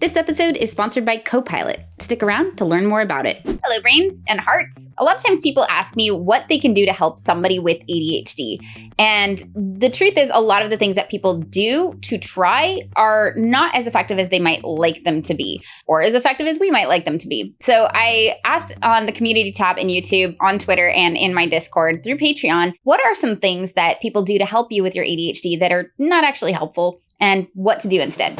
This episode is sponsored by Copilot. Stick around to learn more about it. Hello, brains and hearts. A lot of times people ask me what they can do to help somebody with ADHD. And the truth is, a lot of the things that people do to try are not as effective as they might like them to be, or as effective as we might like them to be. So I asked on the community tab in YouTube, on Twitter, and in my Discord through Patreon, what are some things that people do to help you with your ADHD that are not actually helpful, and what to do instead?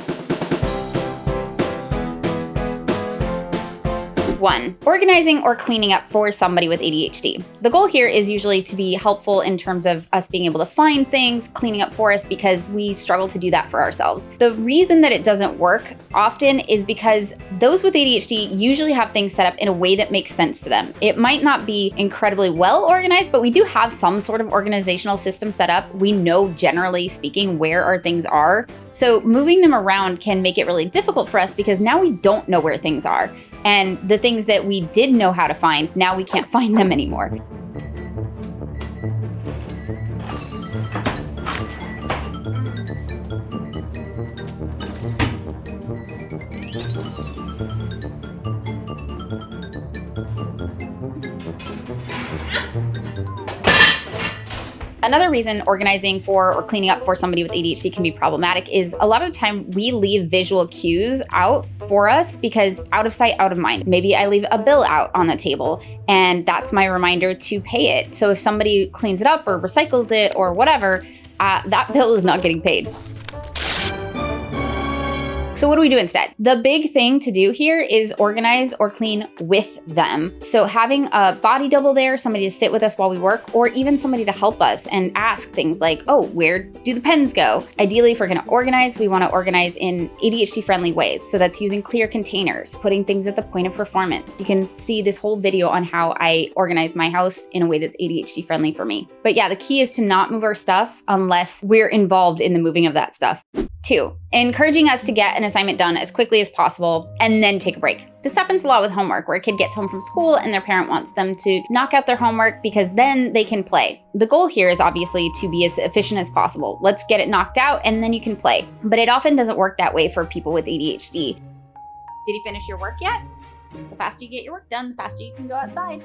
1. Organizing or cleaning up for somebody with ADHD. The goal here is usually to be helpful in terms of us being able to find things, cleaning up for us, because we struggle to do that for ourselves. The reason that it doesn't work often is because those with ADHD usually have things set up in a way that makes sense to them. It might not be incredibly well organized, but we do have some sort of organizational system set up. We know, generally speaking, where our things are. So moving them around can make it really difficult for us because now we don't know where things are. And the things that we did know how to find, now we can't find them anymore. Another reason organizing for or cleaning up for somebody with ADHD can be problematic is a lot of the time we leave visual cues out for us because out of sight, out of mind. Maybe I leave a bill out on the table and that's my reminder to pay it. So if somebody cleans it up or recycles it or whatever, that bill is not getting paid. So what do we do instead? The big thing to do here is organize or clean with them. So having a body double there, somebody to sit with us while we work, or even somebody to help us and ask things like, oh, where do the pens go? Ideally, if we're gonna organize, we wanna organize in ADHD-friendly ways. So that's using clear containers, putting things at the point of performance. You can see this whole video on how I organize my house in a way that's ADHD-friendly for me. But yeah, the key is to not move our stuff unless we're involved in the moving of that stuff. 2, encouraging us to get an assignment done as quickly as possible and then take a break. This happens a lot with homework, where a kid gets home from school and their parent wants them to knock out their homework because then they can play. The goal here is obviously to be as efficient as possible. Let's get it knocked out and then you can play. But it often doesn't work that way for people with ADHD. Did you finish your work yet? The faster you get your work done, the faster you can go outside.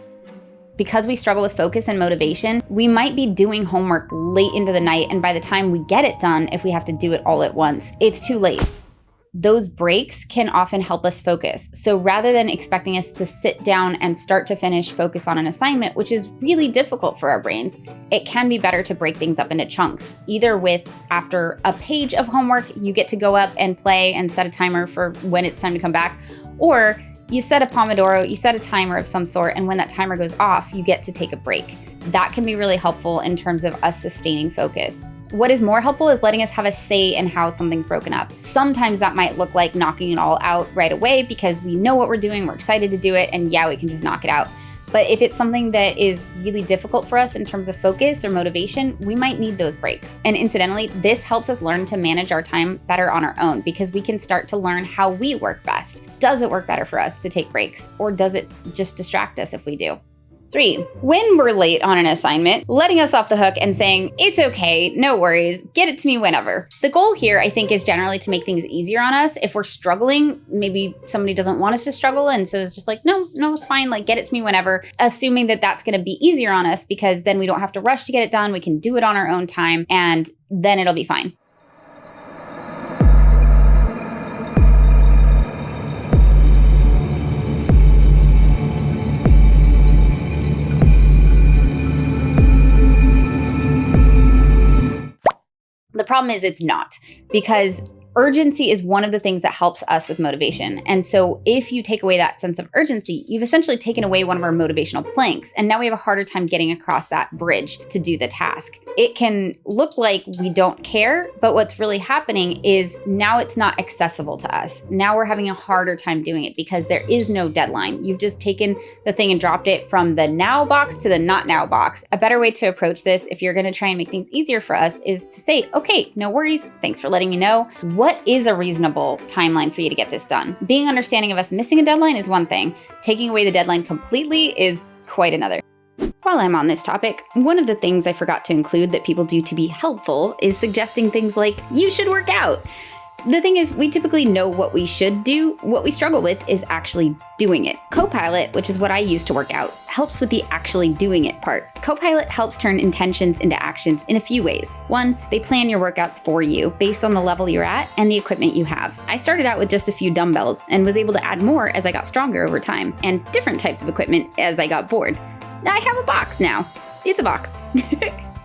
Because we struggle with focus and motivation, we might be doing homework late into the night, and by the time we get it done, if we have to do it all at once, it's too late. Those breaks can often help us focus. So rather than expecting us to sit down and start to finish focus on an assignment, which is really difficult for our brains, it can be better to break things up into chunks. Either with, after a page of homework, you get to go up and play and set a timer for when it's time to come back, or you set a Pomodoro, you set a timer of some sort, and when that timer goes off, you get to take a break. That can be really helpful in terms of us sustaining focus. What is more helpful is letting us have a say in how something's broken up. Sometimes that might look like knocking it all out right away because we know what we're doing, we're excited to do it, and yeah, we can just knock it out. But if it's something that is really difficult for us in terms of focus or motivation, we might need those breaks. And incidentally, this helps us learn to manage our time better on our own because we can start to learn how we work best. Does it work better for us to take breaks, or does it just distract us if we do? 3, when we're late on an assignment, letting us off the hook and saying, it's okay, no worries, get it to me whenever. The goal here, I think, is generally to make things easier on us. If we're struggling, maybe somebody doesn't want us to struggle, and so it's just like, no, it's fine, like get it to me whenever, assuming that that's gonna be easier on us because then we don't have to rush to get it done, we can do it on our own time, and then it'll be fine. The problem is it's not, because urgency is one of the things that helps us with motivation. And so if you take away that sense of urgency, you've essentially taken away one of our motivational planks. And now we have a harder time getting across that bridge to do the task. It can look like we don't care, but what's really happening is now it's not accessible to us. Now we're having a harder time doing it because there is no deadline. You've just taken the thing and dropped it from the now box to the not now box. A better way to approach this, if you're gonna try and make things easier for us, is to say, okay, no worries, thanks for letting me know. What is a reasonable timeline for you to get this done? Being understanding of us missing a deadline is one thing. Taking away the deadline completely is quite another. While I'm on this topic, one of the things I forgot to include that people do to be helpful is suggesting things like, you should work out. The thing is, we typically know what we should do. What we struggle with is actually doing it. Copilot, which is what I use to work out, helps with the actually doing it part. Copilot helps turn intentions into actions in a few ways. One, they plan your workouts for you based on the level you're at and the equipment you have. I started out with just a few dumbbells and was able to add more as I got stronger over time, and different types of equipment as I got bored. I have a box now. It's a box.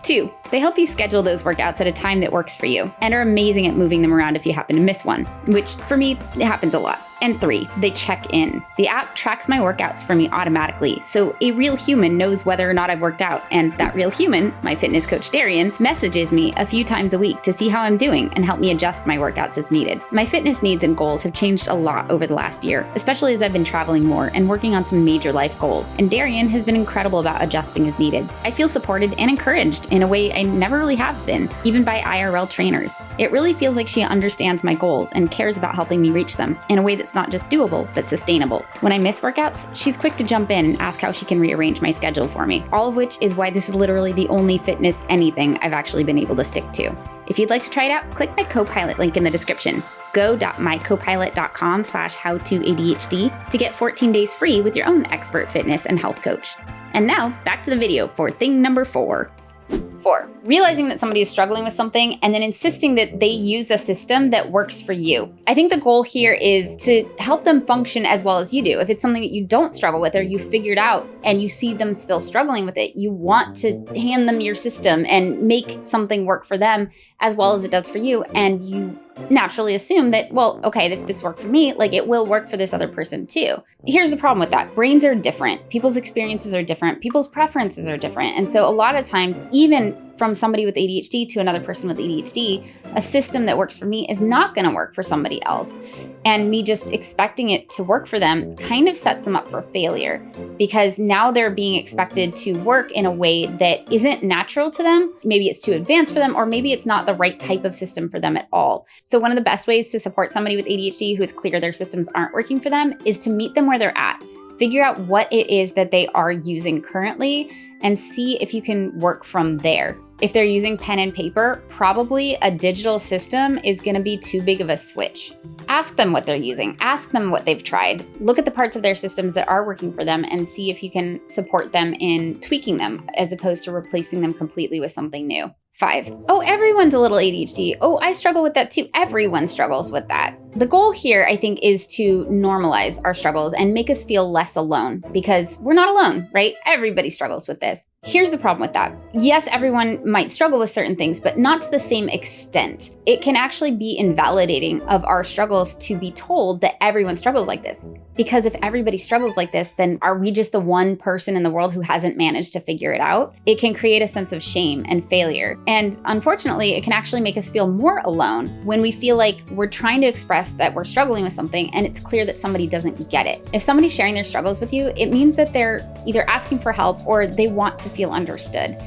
2, they help you schedule those workouts at a time that works for you and are amazing at moving them around if you happen to miss one, which for me, it happens a lot. And 3, they check in. The app tracks my workouts for me automatically, so a real human knows whether or not I've worked out, and that real human, my fitness coach Darian, messages me a few times a week to see how I'm doing and help me adjust my workouts as needed. My fitness needs and goals have changed a lot over the last year, especially as I've been traveling more and working on some major life goals, and Darian has been incredible about adjusting as needed. I feel supported and encouraged in a way I never really have been, even by IRL trainers. It really feels like she understands my goals and cares about helping me reach them in a way that's not just doable, but sustainable. When I miss workouts, she's quick to jump in and ask how she can rearrange my schedule for me, all of which is why this is literally the only fitness anything I've actually been able to stick to. If you'd like to try it out, click my Copilot link in the description. go.mycopilot.com/howtoadhd to get 14 days free with your own expert fitness and health coach. And now, back to the video for thing number 4. 4, realizing that somebody is struggling with something and then insisting that they use a system that works for you. I think the goal here is to help them function as well as you do. If it's something that you don't struggle with or you figured out and you see them still struggling with it, you want to hand them your system and make something work for them as well as it does for you. And you naturally assume that, well, okay, if this worked for me, like it will work for this other person too. Here's the problem with that. Brains are different. People's experiences are different. People's preferences are different. And so a lot of times, even from somebody with ADHD to another person with ADHD, a system that works for me is not going to work for somebody else. And me just expecting it to work for them kind of sets them up for failure, because now they're being expected to work in a way that isn't natural to them. Maybe it's too advanced for them, or maybe it's not the right type of system for them at all. So one of the best ways to support somebody with ADHD who it's clear their systems aren't working for them is to meet them where they're at. Figure out what it is that they are using currently and see if you can work from there. If they're using pen and paper, probably a digital system is going to be too big of a switch. Ask them what they're using. Ask them what they've tried. Look at the parts of their systems that are working for them and see if you can support them in tweaking them as opposed to replacing them completely with something new. 5, oh, everyone's a little ADHD. Oh, I struggle with that too. Everyone struggles with that. The goal here, I think, is to normalize our struggles and make us feel less alone, because we're not alone, right? Everybody struggles with this. Here's the problem with that. Yes, everyone might struggle with certain things, but not to the same extent. It can actually be invalidating of our struggles to be told that everyone struggles like this. Because if everybody struggles like this, then are we just the one person in the world who hasn't managed to figure it out? It can create a sense of shame and failure. And unfortunately, it can actually make us feel more alone when we feel like we're trying to express that we're struggling with something and it's clear that somebody doesn't get it. If somebody's sharing their struggles with you, it means that they're either asking for help or they want to feel understood.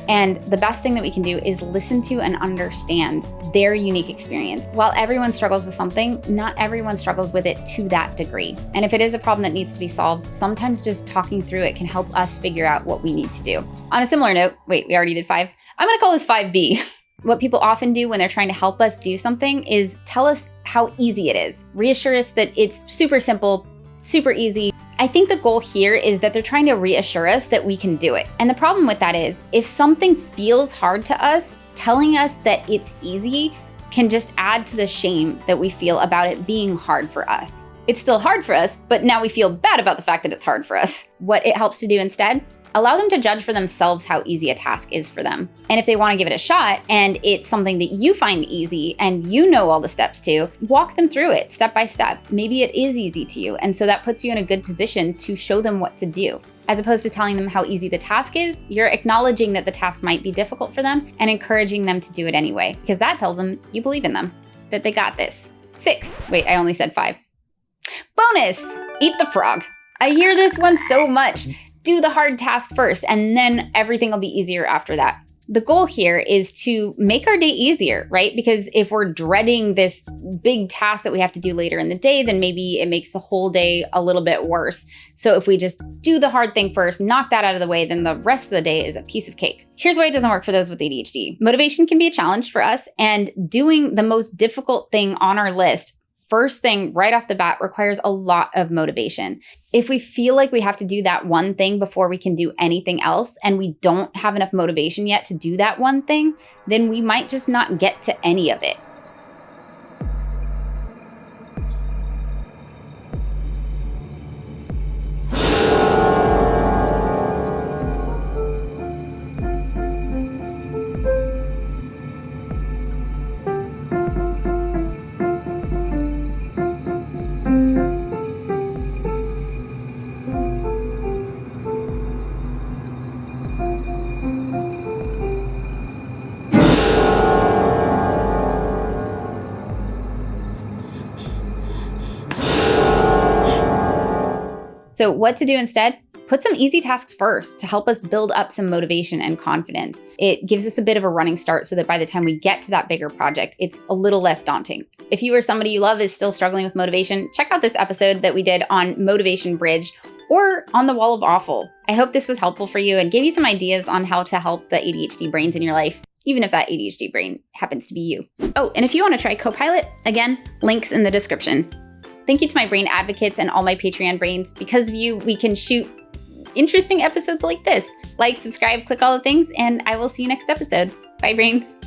And the best thing that we can do is listen to and understand their unique experience. While everyone struggles with something, not everyone struggles with it to that degree. And if it is a problem that needs to be solved, sometimes just talking through it can help us figure out what we need to do. On a similar note, wait, we already did 5. I'm going to call this 5B. What people often do when they're trying to help us do something is tell us how easy it is. Reassure us that it's super simple, super easy. I think the goal here is that they're trying to reassure us that we can do it. And the problem with that is, if something feels hard to us, telling us that it's easy can just add to the shame that we feel about it being hard for us. It's still hard for us, but now we feel bad about the fact that it's hard for us. What it helps to do instead, allow them to judge for themselves how easy a task is for them. And if they want to give it a shot and it's something that you find easy and you know all the steps to, walk them through it step by step. Maybe it is easy to you. And so that puts you in a good position to show them what to do. As opposed to telling them how easy the task is, you're acknowledging that the task might be difficult for them and encouraging them to do it anyway, because that tells them you believe in them, that they got this. 6, wait, I only said 5. Bonus, eat the frog. I hear this one so much. Do the hard task first, and then everything will be easier after that. The goal here is to make our day easier, right? Because if we're dreading this big task that we have to do later in the day, then maybe it makes the whole day a little bit worse. So if we just do the hard thing first, knock that out of the way, then the rest of the day is a piece of cake. Here's why it doesn't work for those with ADHD. Motivation can be a challenge for us, and doing the most difficult thing on our list first thing right off the bat requires a lot of motivation. If we feel like we have to do that one thing before we can do anything else, and we don't have enough motivation yet to do that one thing, then we might just not get to any of it. So what to do instead? Put some easy tasks first to help us build up some motivation and confidence. It gives us a bit of a running start so that by the time we get to that bigger project, it's a little less daunting. If you or somebody you love is still struggling with motivation, check out this episode that we did on Motivation Bridge or on the Wall of Awful. I hope this was helpful for you and gave you some ideas on how to help the ADHD brains in your life, even if that ADHD brain happens to be you. Oh, and if you want to try Copilot, again, links in the description. Thank you to my brain advocates and all my Patreon brains. Because of you, we can shoot interesting episodes like this. Like, subscribe, click all the things, and I will see you next episode. Bye, brains.